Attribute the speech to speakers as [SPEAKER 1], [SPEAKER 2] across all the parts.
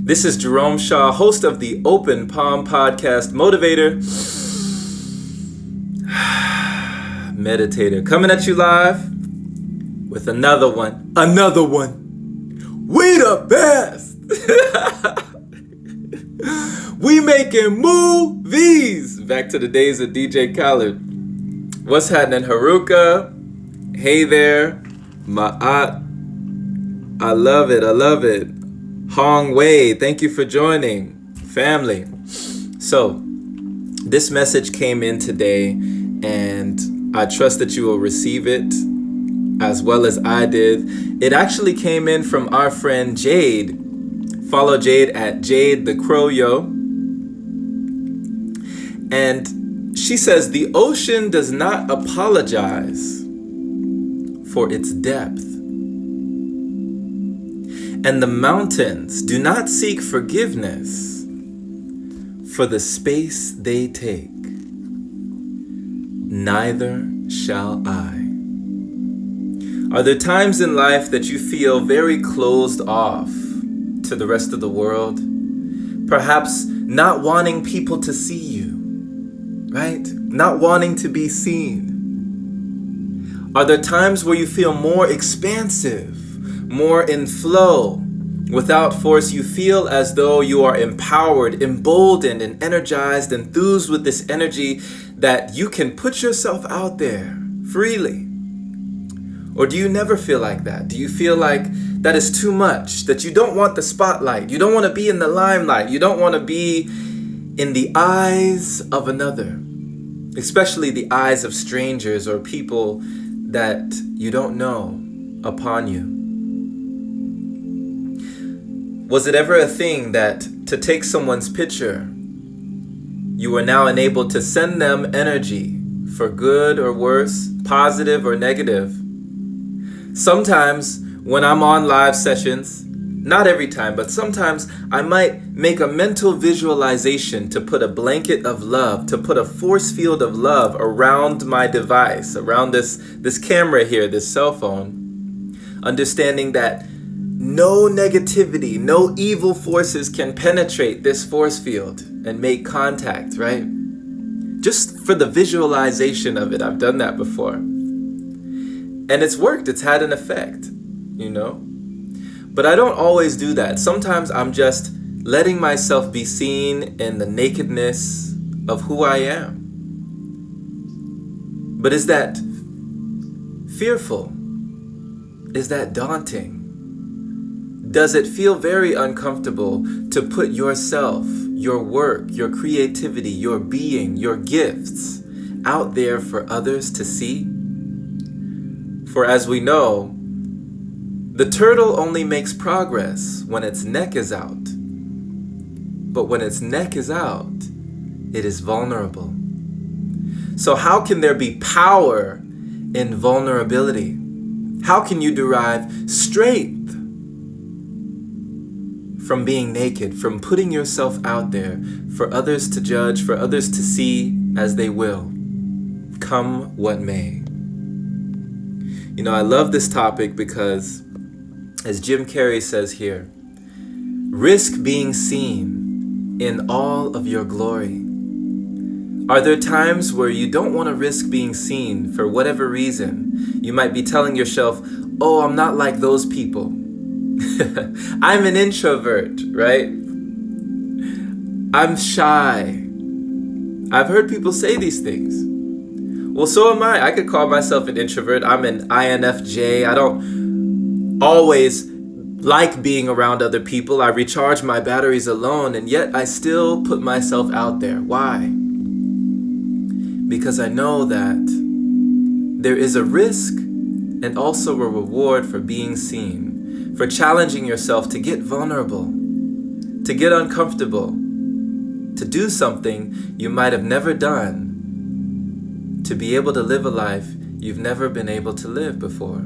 [SPEAKER 1] This is Jerome Shaw, host of the Open Palm Podcast, motivator, meditator, coming at you live with another one. We the best. We making movies. Back to the days of DJ Khaled. What's happening, Haruka? Hey there, Ma'at. I love it. Hong Wei, thank you for joining, family. So, this message came in today, and I trust that you will receive it as well as I did. It actually came in from our friend Jade. Follow Jade at Jade the Crow Yo. And she says, the ocean does not apologize for its depth, and the mountains do not seek forgiveness for the space they take. Neither shall I. Are there times in life that you feel very closed off to the rest of the world? Perhaps not wanting people to see you, right? Not wanting to be seen. Are there times where you feel more expansive, more in flow? Without force, you feel as though you are empowered, emboldened, and energized, enthused with this energy that you can put yourself out there freely. Or do you never feel like that? Do you feel like that is too much, that you don't want the spotlight, you don't want to be in the limelight, you don't want to be in the eyes of another, especially the eyes of strangers or people that you don't know upon you? Was it ever a thing that to take someone's picture, you are now enabled to send them energy for good or worse, positive or negative? Sometimes when I'm on live sessions, not every time, but sometimes I might make a mental visualization to put a blanket of love, to put a force field of love around my device, around this camera here, this cell phone, understanding that no negativity, no evil forces can penetrate this force field and make contact, right? Just for the visualization of it, I've done that before. And it's worked, it's had an effect, you know? But I don't always do that. Sometimes I'm just letting myself be seen in the nakedness of who I am. But is that fearful? Is that daunting? Does it feel very uncomfortable to put yourself, your work, your creativity, your being, your gifts out there for others to see? For as we know, the turtle only makes progress when its neck is out. But when its neck is out, it is vulnerable. So how can there be power in vulnerability? How can you derive strength from being naked, from putting yourself out there for others to judge, for others to see as they will, come what may? You know, I love this topic because, as Jim Carrey says here, risk being seen in all of your glory. Are there times where you don't want to risk being seen for whatever reason? You might be telling yourself, oh, I'm not like those people. I'm an introvert, right? I'm shy. I've heard people say these things. Well, so am I. I could call myself an introvert. I'm an INFJ. I don't always like being around other people. I recharge my batteries alone, and yet I still put myself out there. Why? Because I know that there is a risk and also a reward for being seen, for challenging yourself to get vulnerable, to get uncomfortable, to do something you might have never done, to be able to live a life you've never been able to live before,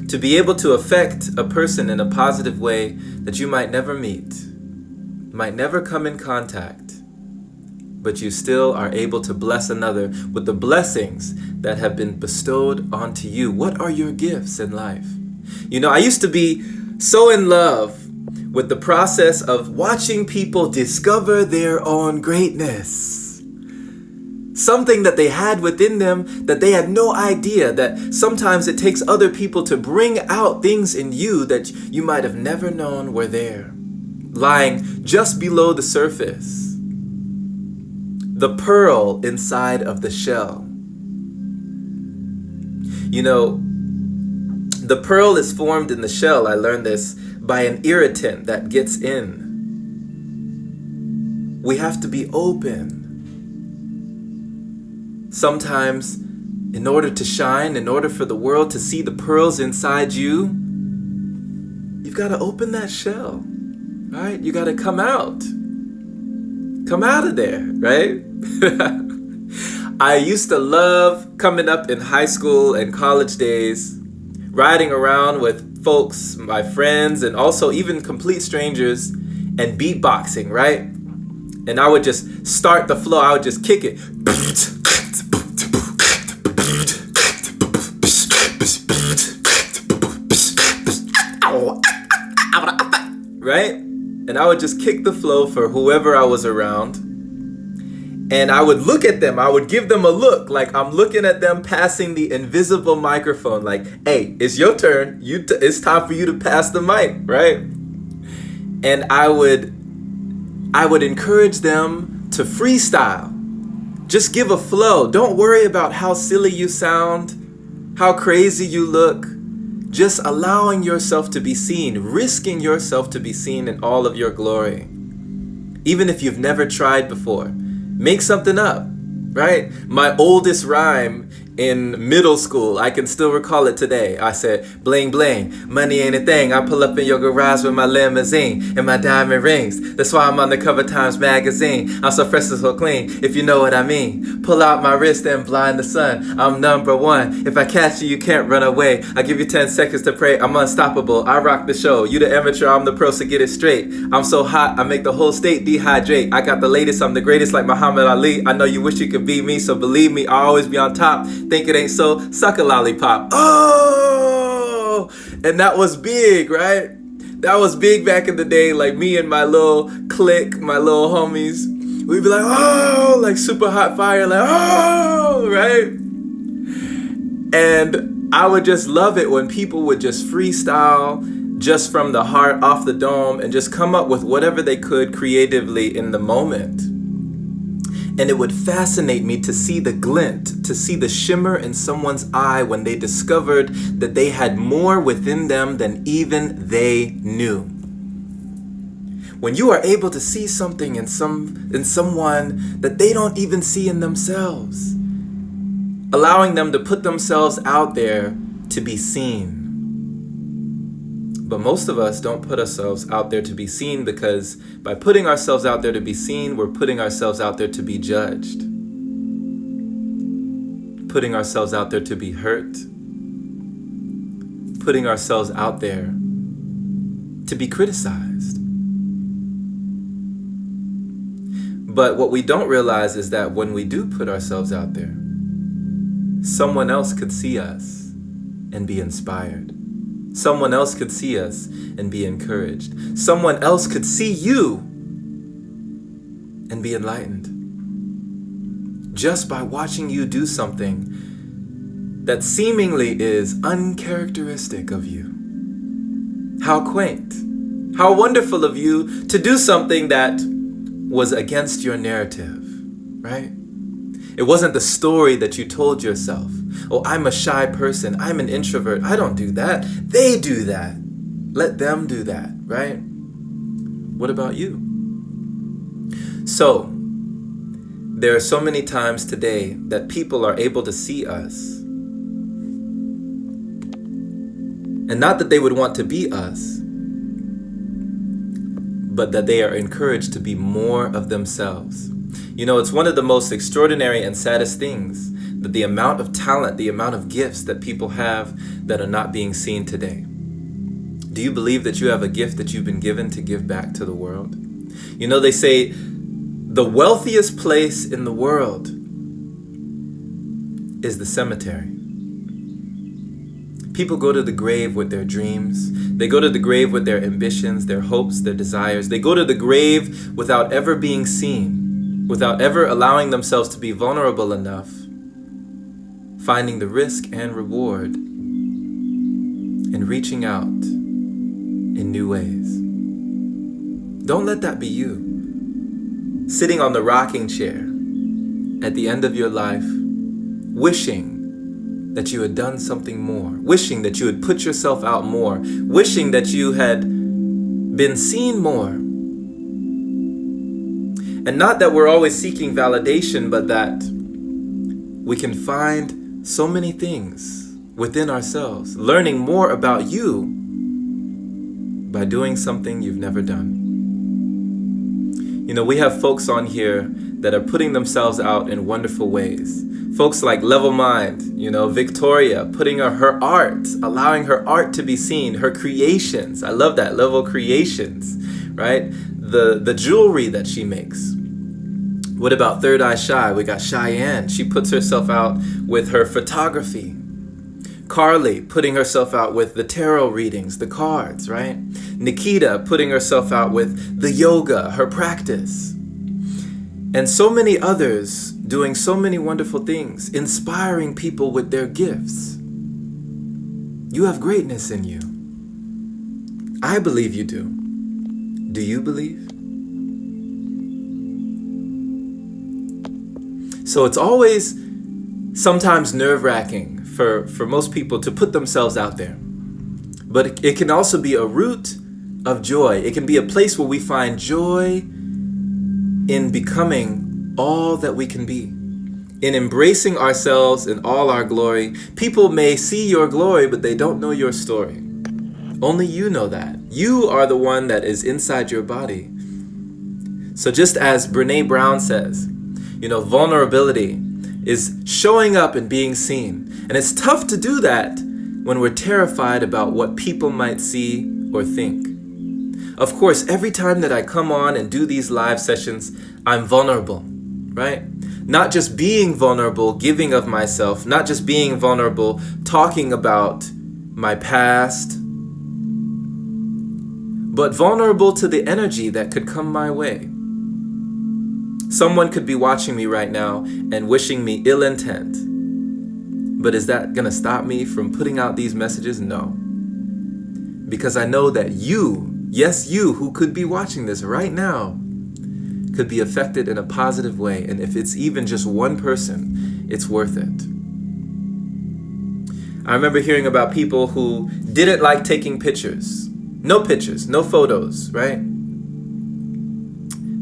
[SPEAKER 1] to be able to affect a person in a positive way that you might never meet, might never come in contact, but you still are able to bless another with the blessings that have been bestowed onto you. What are your gifts in life? You know, I used to be so in love with the process of watching people discover their own greatness. Something that they had within them that they had no idea, that sometimes it takes other people to bring out things in you that you might have never known were there, lying just below the surface. The pearl inside of the shell. You know, the pearl is formed in the shell, I learned this, by an irritant that gets in. We have to be open. Sometimes, in order to shine, in order for the world to see the pearls inside you, you've got to open that shell, right? You got to come out. Come out of there, right? I used to love coming up in high school and college days, riding around with folks, my friends, and also even complete strangers, and beatboxing, right? And I would just start the flow. I would just kick it. Right? And I would just kick the flow for whoever I was around. And I would look at them. I would give them a look like I'm looking at them passing the invisible microphone. Like, hey, it's your turn. It's time for you to pass the mic, right? And I would encourage them to freestyle. Just give a flow. Don't worry about how silly you sound, how crazy you look. Just allowing yourself to be seen, risking yourself to be seen in all of your glory. Even if you've never tried before, make something up, right? My oldest rhyme in middle school, I can still recall it today. I said, bling bling, money ain't a thing. I pull up in your garage with my limousine and my diamond rings. That's why I'm on the cover Times magazine. I'm so fresh and so clean, if you know what I mean. Pull out my wrist and blind the sun. I'm number one. If I catch you, you can't run away. I give you 10 seconds to pray. I'm unstoppable. I rock the show. You the amateur, I'm the pro, so get it straight. I'm so hot, I make the whole state dehydrate. I got the latest, I'm the greatest like Muhammad Ali. I know you wish you could be me, so believe me, I'll always be on top. Think it ain't so, suck a lollipop. Oh! And that was big, right? That was big back in the day. Like me and my little clique, my little homies, we'd be like, oh, like super hot fire, like, oh, right? And I would just love it when people would just freestyle just from the heart, off the dome, and just come up with whatever they could creatively in the moment. And it would fascinate me to see the glint, to see the shimmer in someone's eye when they discovered that they had more within them than even they knew. When you are able to see something in someone that they don't even see in themselves, allowing them to put themselves out there to be seen. But most of us don't put ourselves out there to be seen, because by putting ourselves out there to be seen, we're putting ourselves out there to be judged. Putting ourselves out there to be hurt. Putting ourselves out there to be criticized. But what we don't realize is that when we do put ourselves out there, someone else could see us and be inspired. Someone else could see us and be encouraged. Someone else could see you and be enlightened. Just by watching you do something that seemingly is uncharacteristic of you. How quaint. How wonderful of you to do something that was against your narrative, right? It wasn't the story that you told yourself. Oh, I'm a shy person. I'm an introvert. I don't do that. They do that. Let them do that, right? What about you? So, there are so many times today that people are able to see us. And not that they would want to be us, but that they are encouraged to be more of themselves. You know, it's one of the most extraordinary and saddest things, that the amount of talent, the amount of gifts that people have that are not being seen today. Do you believe that you have a gift that you've been given to give back to the world? You know, they say the wealthiest place in the world is the cemetery. People go to the grave with their dreams. They go to the grave with their ambitions, their hopes, their desires. They go to the grave without ever being seen, without ever allowing themselves to be vulnerable enough, finding the risk and reward, and reaching out in new ways. Don't let that be you. Sitting on the rocking chair at the end of your life, wishing that you had done something more, wishing that you had put yourself out more, wishing that you had been seen more. And not that we're always seeking validation, but that we can find so many things within ourselves, learning more about you by doing something you've never done. You know, we have folks on here that are putting themselves out in wonderful ways. Folks like Level Mind, Victoria, putting her art, allowing her art to be seen, her creations. I love that, Level Creations, right? The jewelry that she makes. What about Third Eye Shy? We got Cheyenne. She puts herself out with her photography. Carly putting herself out with the tarot readings, the cards, right? Nikita putting herself out with the yoga, her practice. And so many others doing so many wonderful things, inspiring people with their gifts. You have greatness in you. I believe you do. Do you believe? So it's always sometimes nerve-wracking for most people to put themselves out there. But it can also be a root of joy. It can be a place where we find joy in becoming all that we can be, in embracing ourselves in all our glory. People may see your glory, but they don't know your story. Only you know that. You are the one that is inside your body. So just as Brene Brown says, vulnerability is showing up and being seen. And it's tough to do that when we're terrified about what people might see or think. Of course, every time that I come on and do these live sessions, I'm vulnerable, right? Not just being vulnerable, giving of myself, not just being vulnerable, talking about my past, but vulnerable to the energy that could come my way. Someone could be watching me right now and wishing me ill intent. But is that going to stop me from putting out these messages? No. Because I know that you, yes, you who could be watching this right now, could be affected in a positive way. And if it's even just one person, it's worth it. I remember hearing about people who didn't like taking pictures. No pictures, no photos, right?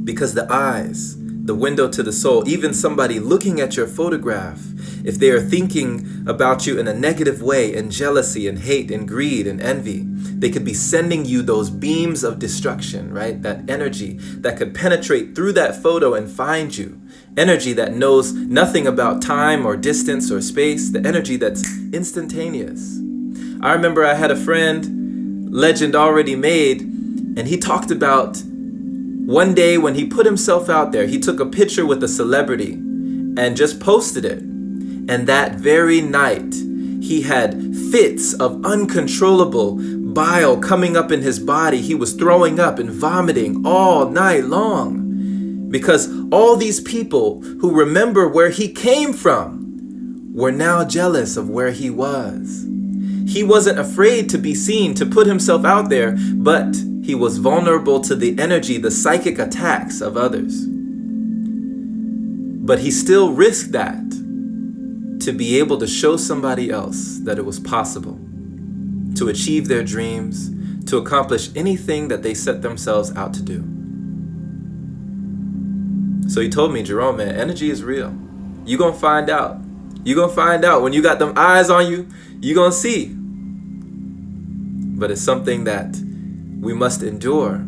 [SPEAKER 1] Because the eyes, the window to the soul, even somebody looking at your photograph, if they are thinking about you in a negative way, in jealousy and hate and greed and envy, they could be sending you those beams of destruction, right? That energy that could penetrate through that photo and find you. Energy that knows nothing about time or distance or space. The energy that's instantaneous. I remember I had a friend, legend already made, and he talked about one day when he put himself out there, he took a picture with a celebrity and just posted it. And that very night, he had fits of uncontrollable bile coming up in his body. He was throwing up and vomiting all night long because all these people who remember where he came from were now jealous of where he was. He wasn't afraid to be seen, to put himself out there, but he was vulnerable to the energy, the psychic attacks of others. But he still risked that to be able to show somebody else that it was possible to achieve their dreams, to accomplish anything that they set themselves out to do. So he told me, Jerome, man, energy is real. You gonna find out. You gonna find out. When you got them eyes on you, you gonna see. But it's something that we must endure.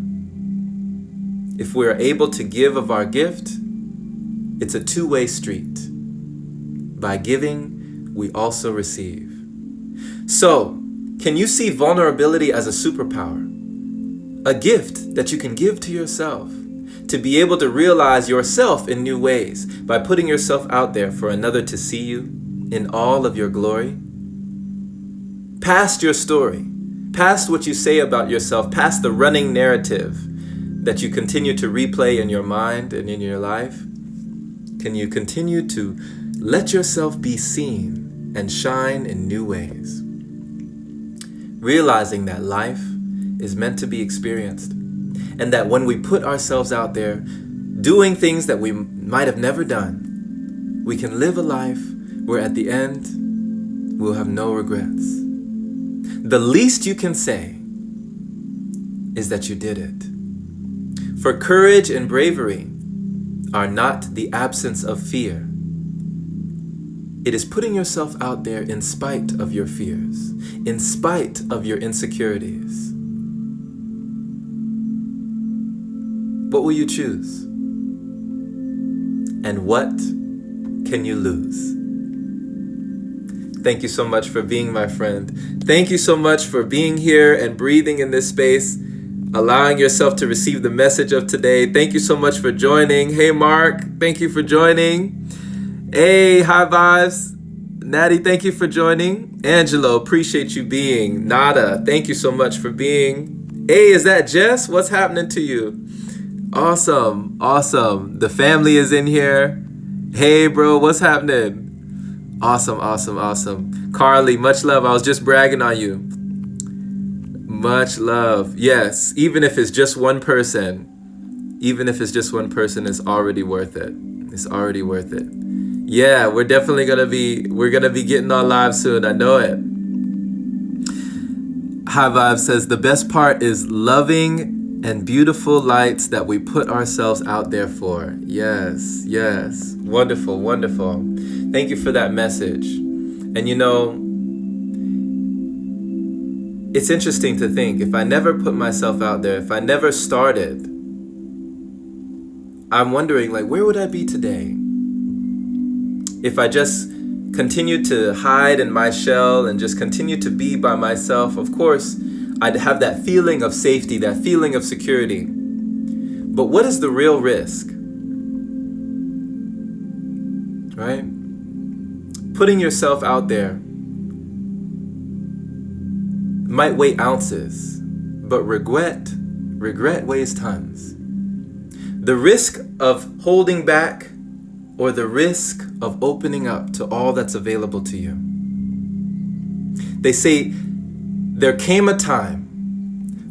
[SPEAKER 1] If we're able to give of our gift, it's a two-way street. By giving, we also receive. So, can you see vulnerability as a superpower? A gift that you can give to yourself to be able to realize yourself in new ways by putting yourself out there for another to see you in all of your glory? past your story, past what you say about yourself, past the running narrative that you continue to replay in your mind and in your life? Can you continue to let yourself be seen and shine in new ways? Realizing that life is meant to be experienced, and that when we put ourselves out there doing things that we might have never done, we can live a life where at the end we'll have no regrets. The least you can say is that you did it. For courage and bravery are not the absence of fear. It is putting yourself out there in spite of your fears, in spite of your insecurities. What will you choose? And what can you lose? Thank you so much for being my friend. Thank you so much for being here and breathing in this space, allowing yourself to receive the message of today. Thank you so much for joining. Hey, Mark, thank you for joining. Hey, high vibes. Natty, thank you for joining. Angelo, appreciate you being. Nada, thank you so much for being. Hey, is that Jess? What's happening to you? Awesome, awesome. The family is in here. Hey, bro, what's happening? Awesome, awesome, awesome. Carly, much love. I was just bragging on you. Much love. Yes, even if it's just one person, it's already worth it. It's already worth it. Yeah, we're gonna be getting on live soon. I know it. High Vibe says the best part is loving and beautiful lights that we put ourselves out there for. Yes, yes. Wonderful, wonderful. Thank you for that message. And you know, it's interesting to think, if I never put myself out there, if I never started, I'm wondering, like, where would I be today? If I just continued to hide in my shell and just continue to be by myself, of course, I'd have that feeling of safety, that feeling of security. But what is the real risk? Right? Putting yourself out there might weigh ounces, but regret weighs tons. The risk of holding back or the risk of opening up to all that's available to you. They say there came a time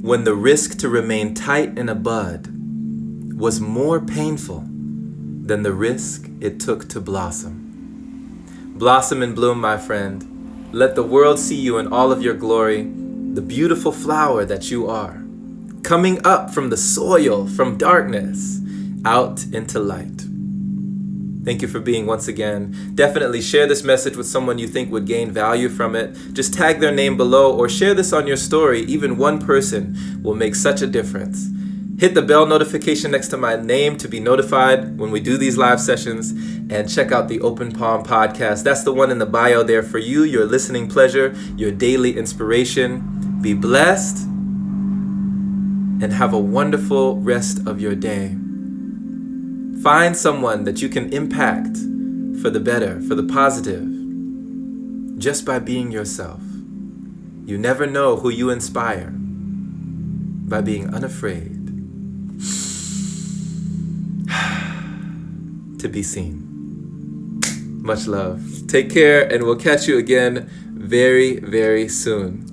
[SPEAKER 1] when the risk to remain tight in a bud was more painful than the risk it took to blossom. Blossom and bloom, my friend. Let the world see you in all of your glory, the beautiful flower that you are, coming up from the soil, from darkness, out into light. Thank you for being once again. Definitely share this message with someone you think would gain value from it. Just tag their name below or share this on your story. Even one person will make such a difference. Hit the bell notification next to my name to be notified when we do these live sessions, and check out the Open Palm podcast. That's the one in the bio there for you, your listening pleasure, your daily inspiration. Be blessed and have a wonderful rest of your day. Find someone that you can impact for the better, for the positive, just by being yourself. You never know who you inspire by being unafraid to be seen. Much love. Take care, and we'll catch you again very, very soon.